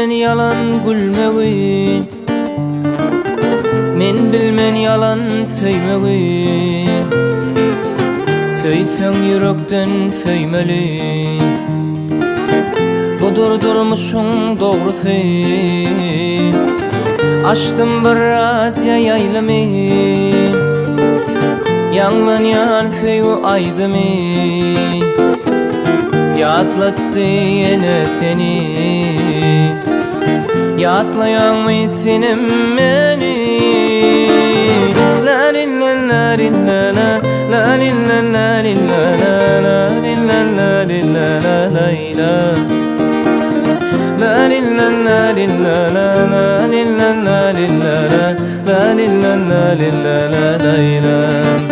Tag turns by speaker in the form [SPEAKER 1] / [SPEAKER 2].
[SPEAKER 1] bilmen yalan gülmegi, men bilmen yalan söýmegi. Söýseň yürekden söýmeli, budur durmuşuň dogrusy. Açtım bir radya yaylamy, ýanglanýan söýgü aýdymy. Ýatlatdy ene seni, ýatlaýanmy senim meni. La la la la la la la la la la la la la la la. La la la la la la la la la la la la la la la la la la.